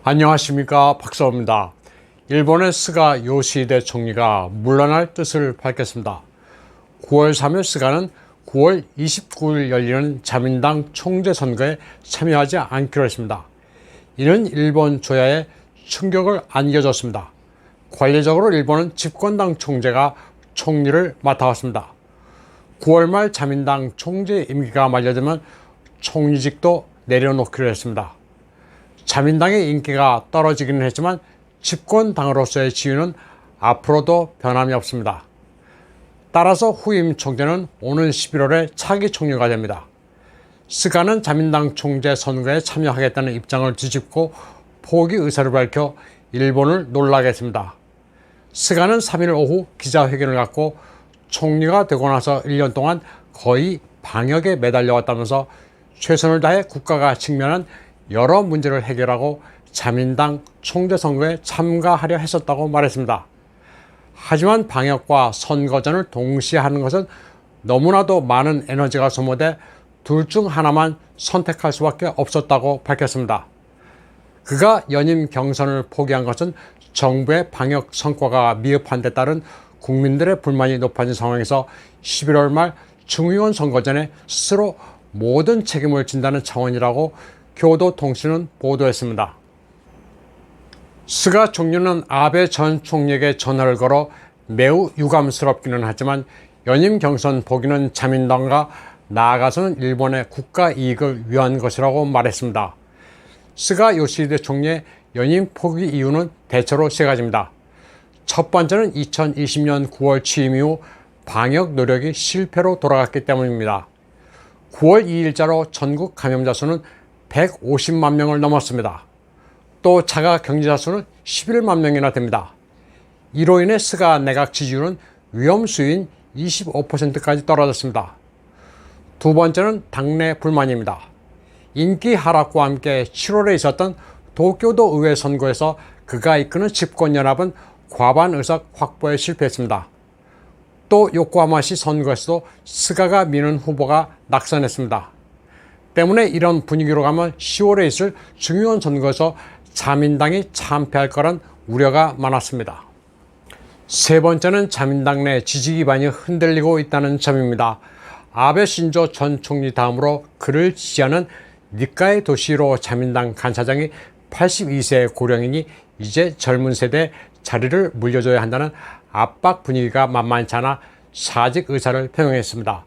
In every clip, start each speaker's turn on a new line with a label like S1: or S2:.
S1: 안녕하십니까, 박사입니다. 일본의 스가 요시히데 총리가 물러날 뜻을 밝혔습니다. 9월 3일 스가는 9월 29일 열리는 자민당 총재 선거에 참여하지 않기로 했습니다. 이는 일본 조야에 충격을 안겨줬습니다. 관리적으로 일본은 집권당 총재가 총리를 맡아왔습니다. 9월 말 자민당 총재 임기가 만료되면 총리직도 내려놓기로 했습니다. 자민당의 인기가 떨어지기는 했지만 집권당으로서의 지위는 앞으로도 변함이 없습니다. 따라서 후임 총재는 오는 11월에 차기 총리가 됩니다. 스가는 자민당 총재 선거에 참여하겠다는 입장을 뒤집고 포기 의사를 밝혀 일본을 놀라게 했습니다. 스가는 3일 오후 기자회견을 갖고 총리가 되고 나서 1년 동안 거의 방역에 매달려왔다면서 최선을 다해 국가가 직면한 여러 문제를 해결하고 자민당 총재 선거에 참가하려 했었다고 말했습니다. 하지만 방역과 선거전을 동시에 하는 것은 너무나도 많은 에너지가 소모돼 둘 중 하나만 선택할 수밖에 없었다고 밝혔습니다. 그가 연임 경선을 포기한 것은 정부의 방역 성과가 미흡한 데 따른 국민들의 불만이 높아진 상황에서 11월 말 중의원 선거 전에 스스로 모든 책임을 진다는 차원이라고 교도통신은 보도했습니다. 스가 총리는 아베 전 총리에게 전화를 걸어 매우 유감스럽기는 하지만 연임 경선 포기는 자민당과 나아가서는 일본의 국가 이익을 위한 것이라고 말했습니다. 스가 요시히데 총리의 연임 포기 이유는 대체로 세 가지입니다. 첫 번째는 2020년 9월 취임 이후 방역 노력이 실패로 돌아갔기 때문입니다. 9월 2일자로 전국 감염자 수는 150만 명을 넘었습니다. 또 자가 격리자 수는 11만 명이나 됩니다. 이로 인해 스가 내각 지지율은 위험 수위인 25%까지 떨어졌습니다. 두 번째는 당내 불만입니다. 인기 하락과 함께 7월에 있었던 도쿄도 의회 선거에서 그가 이끄는 집권연합은 과반 의석 확보에 실패했습니다. 또 요코하마시 선거에서도 스가가 미는 후보가 낙선했습니다. 때문에 이런 분위기로 가면 10월에 있을 중의원 선거에서 자민당이 참패할 거란 우려가 많았습니다. 세 번째는 자민당 내 지지 기반이 흔들리고 있다는 점입니다. 아베 신조 전 총리 다음으로 그를 지지하는 니카이 도시히로 자민당 간사장이 82세 고령이니 이제 젊은 세대에 자리를 물려줘야 한다는 압박 분위기가 만만치 않아 사직 의사를 표명했습니다.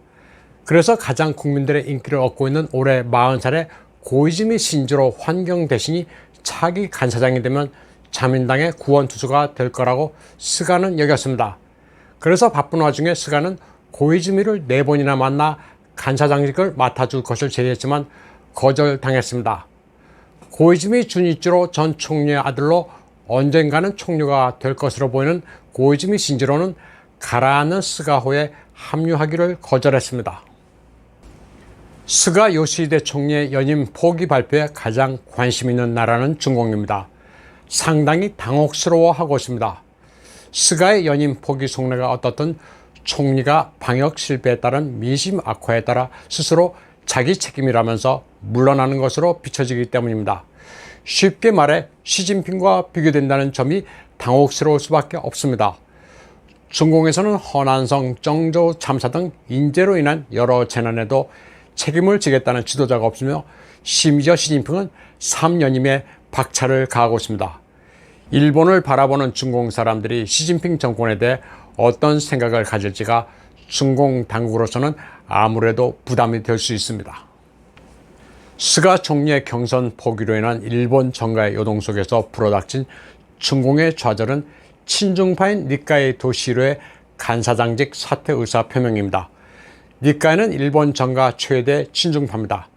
S1: 그래서 가장 국민들의 인기를 얻고 있는 올해 40살의 고이즈미 신지로 환경 대신이 차기 간사장이 되면 자민당의 구원 투수가 될 거라고 스가는 여겼습니다. 그래서 바쁜 와중에 스가는 고이즈미를 4번이나 만나 간사장직을 맡아줄 것을 제의했지만 거절당했습니다. 고이즈미 준이치로 전 총리의 아들로 언젠가는 총리가 될 것으로 보이는 고이즈미 신지로는 가라앉는 스가호에 합류하기를 거절했습니다. 스가 요시히데 총리의 연임 포기 발표에 가장 관심 있는 나라는 중국입니다. 상당히 당혹스러워하고 있습니다. 스가의 연임 포기 속내가 어떻든 총리가 방역 실패에 따른 민심 악화에 따라 스스로 자기 책임이라면서 물러나는 것으로 비춰지기 때문입니다. 쉽게 말해 시진핑과 비교된다는 점이 당혹스러울 수밖에 없습니다. 중공에서는 허난성, 정저우 참사 등 인재로 인한 여러 재난에도 책임을 지겠다는 지도자가 없으며 심지어 시진핑은 3년임에 박차를 가하고 있습니다. 일본을 바라보는 중공 사람들이 시진핑 정권에 대해 어떤 생각을 가질지가 중공 당국으로서는 아무래도 부담이 될 수 있습니다. 스가 총리의 경선 포기로 인한 일본 정가의 요동 속에서 불어닥친 중공의 좌절은 친중파인 니카이 도시히로의 간사장직 사퇴 의사 표명입니다. 니카이는 일본 정가 최대 친중파입니다.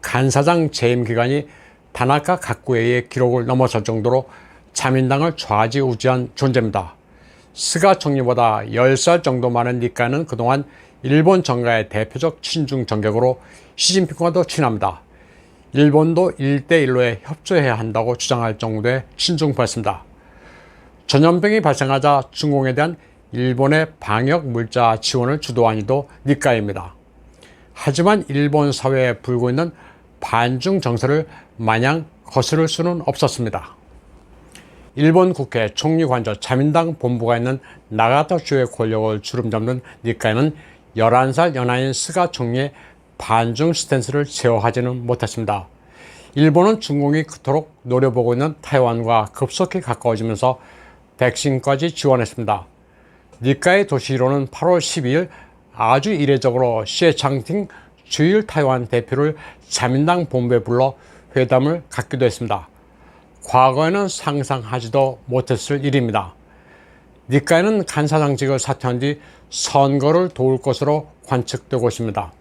S1: 간사장 재임 기간이 다나카 가쿠에의 기록을 넘어설 정도로 자민당을 좌지우지한 존재입니다. 스가 총리보다 10살 정도 많은 니카이는 그동안 일본 정가의 대표적 친중 정격으로 시진핑과도 친합니다. 일본도 1대1로에 협조해야 한다고 주장할 정도의 친중파였습니다. 전염병이 발생하자 중공에 대한 일본의 방역 물자 지원을 주도한 이도 니카이입니다. 하지만 일본 사회에 불고 있는 반중 정서를 마냥 거스를 수는 없었습니다. 일본 국회 총리관저 자민당 본부가 있는 나가타주의 권력을 주름잡는 니카이는 11살 연하인 스가 총리의 반중 스탠스를 제어하지는 못했습니다. 일본은 중공이 그토록 노려보고 있는 타이완과 급속히 가까워지면서 백신까지 지원했습니다. 니카이 도시히로는 8월 12일 아주 이례적으로 시에창팅 주일 타이완 대표를 자민당 본부에 불러 회담을 갖기도 했습니다. 과거에는 상상하지도 못했을 일입니다. 니카이는 간사장직을 사퇴한 뒤 선거를 도울 것으로 관측되고 있습니다.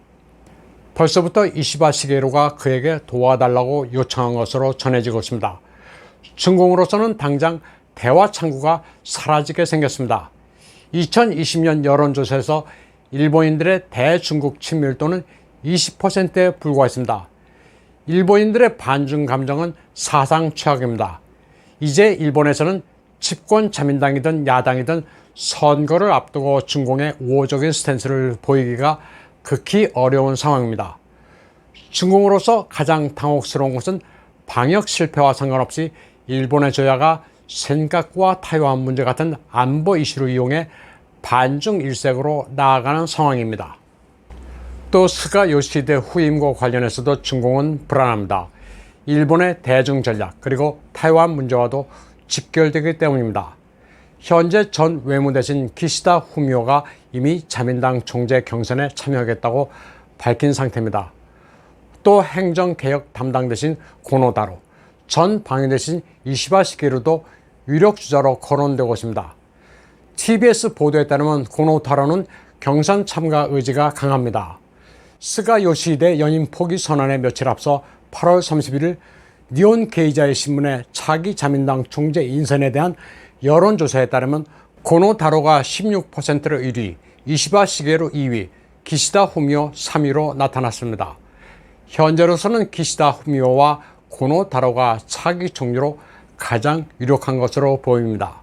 S1: 벌써부터 이시바 시게루가 그에게 도와달라고 요청한 것으로 전해지고 있습니다. 중공으로서는 당장 대화 창구가 사라지게 생겼습니다. 2020년 여론조사에서 일본인들의 대중국 친밀도는 20%에 불과했습니다. 일본인들의 반중 감정은 사상 최악입니다. 이제 일본에서는 집권 자민당이든 야당이든 선거를 앞두고 중공의 우호적인 스탠스를 보이기가 극히 어려운 상황입니다. 중공으로서 가장 당혹스러운 것은 방역 실패와 상관없이 일본의 저야가 센카쿠와 타이완 문제 같은 안보 이슈를 이용해 반중 일색으로 나아가는 상황입니다. 또 스가 요시히데 후임과 관련해서도 중공은 불안합니다. 일본의 대중 전략 그리고 타이완 문제와도 직결되기 때문입니다. 현재 전 외무대신 기시다 후미오가 이미 자민당 총재 경선에 참여하겠다고 밝힌 상태입니다. 또 행정개혁 담당 대신 고노다로, 전 방위대신 이시바 시게루도 유력 주자로 거론되고 있습니다. TBS 보도에 따르면 고노다로는 경선 참가 의지가 강합니다. 스가 요시히데 연임 포기 선언에 며칠 앞서 8월 31일 니온 게이자의 신문에 차기 자민당 총재 인선에 대한 여론조사에 따르면 고노다로가 16%를 1위, 이시바 시게루 2위, 기시다 후미오 3위로 나타났습니다. 현재로서는 기시다 후미오와 고노다로가 차기 총리로 가장 유력한 것으로 보입니다.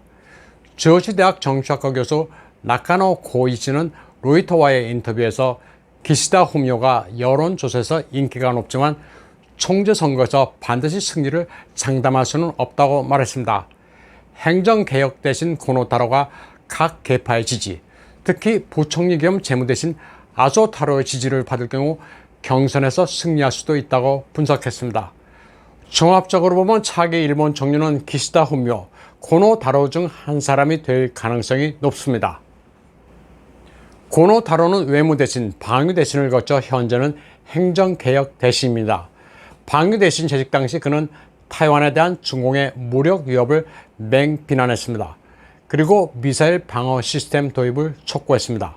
S1: 조지 대학 정치학과 교수 나카노 고이치는 로이터와의 인터뷰에서 기시다 후미오가 여론조사에서 인기가 높지만 총재 선거에서 반드시 승리를 장담할 수는 없다고 말했습니다. 행정개혁 대신 고노타로가 각 계파의 지지, 특히 부총리 겸 재무대신 아소타로의 지지를 받을 경우 경선에서 승리할 수도 있다고 분석했습니다. 종합적으로 보면 차기 일본 총리는 기시다 후미오, 고노타로 중 한 사람이 될 가능성이 높습니다. 고노타로는 외무대신, 방위대신을 거쳐 현재는 행정개혁 대신입니다. 방위대신 재직 당시 그는 타이완에 대한 중공의 무력 위협을 맹비난했습니다. 그리고 미사일 방어 시스템 도입을 촉구했습니다.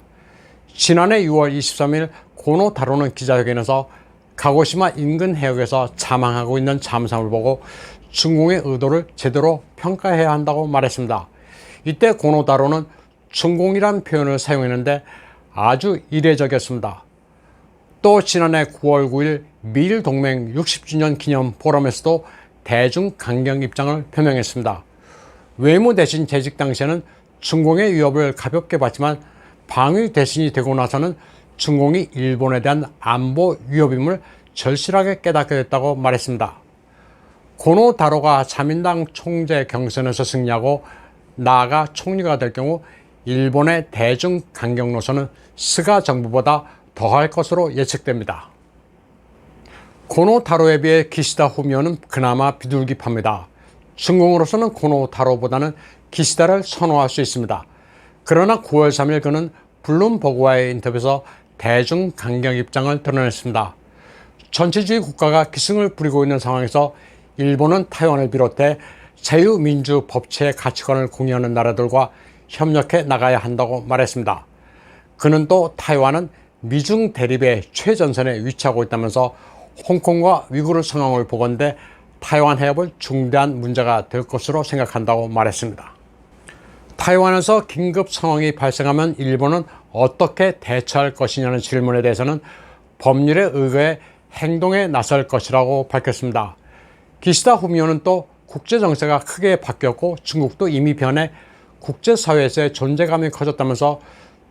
S1: 지난해 6월 23일 고노타로는 기자회견에서 가고시마 인근 해역에서 자망하고 있는 잠수함을 보고 중공의 의도를 제대로 평가해야 한다고 말했습니다. 이때 고노타로는 중공이란 표현을 사용했는데 아주 이례적이었습니다. 또 지난해 9월 9일 미일 동맹 60주년 기념 포럼에서도 대중 강경 입장을 표명했습니다. 외무 대신 재직 당시에는 중공의 위협을 가볍게 봤지만 방위 대신이 되고 나서는 중공이 일본에 대한 안보 위협임을 절실하게 깨닫게 됐다고 말했습니다. 고노다로가 자민당 총재 경선에서 승리하고 나아가 총리가 될 경우 일본의 대중 강경 노선은 스가 정부보다 더할 것으로 예측됩니다. 고노타로에 비해 기시다 후미오는 그나마 비둘기파입니다. 중공으로서는 고노타로보다는 기시다를 선호할 수 있습니다. 그러나 9월 3일 그는 블룸버그와의 인터뷰에서 대중 강경 입장을 드러냈습니다. 전체주의 국가가 기승을 부리고 있는 상황에서 일본은 타이완을 비롯해 자유민주 법치의 가치관을 공유하는 나라들과 협력해 나가야 한다고 말했습니다. 그는 또 타이완은 미중 대립의 최전선에 위치하고 있다면서 홍콩과 위구르 상황을 보건대 타이완 해협은 중대한 문제가 될 것으로 생각한다고 말했습니다. 타이완에서 긴급 상황이 발생하면 일본은 어떻게 대처할 것이냐는 질문에 대해서는 법률에 의거해 행동에 나설 것이라고 밝혔습니다. 기시다 후미오는 또 국제정세가 크게 바뀌었고 중국도 이미 변해 국제사회에서의 존재감이 커졌다면서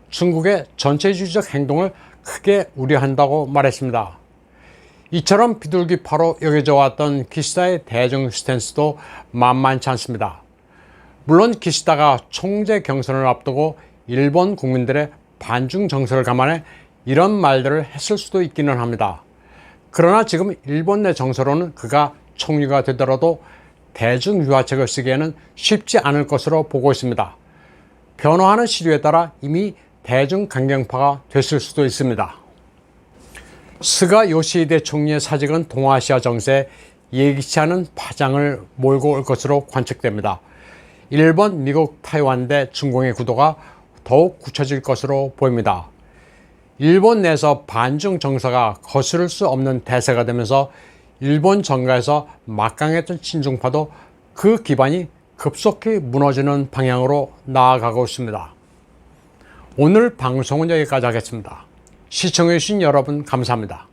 S1: 중국의 전체주의적 행동을 크게 우려한다고 말했습니다. 이처럼 비둘기파로 여겨져 왔던 기시다의 대중 스탠스도 만만치 않습니다. 물론 기시다가 총재 경선을 앞두고 일본 국민들의 반중 정서를 감안해 이런 말들을 했을 수도 있기는 합니다. 그러나 지금 일본 내 정서로는 그가 총리가 되더라도 대중 유화책을 쓰기에는 쉽지 않을 것으로 보고 있습니다. 변화하는 시류에 따라 이미 대중 강경파가 됐을 수도 있습니다. 스가 요시히데 총리의 사직은 동아시아 정세에 예기치 않은 파장을 몰고 올 것으로 관측됩니다. 일본, 미국, 타이완 대 중공의 구도가 더욱 굳혀질 것으로 보입니다. 일본 내에서 반중 정서가 거스를 수 없는 대세가 되면서 일본 정가에서 막강했던 친중파도 그 기반이 급속히 무너지는 방향으로 나아가고 있습니다. 오늘 방송은 여기까지 하겠습니다. 시청해주신 여러분 감사합니다.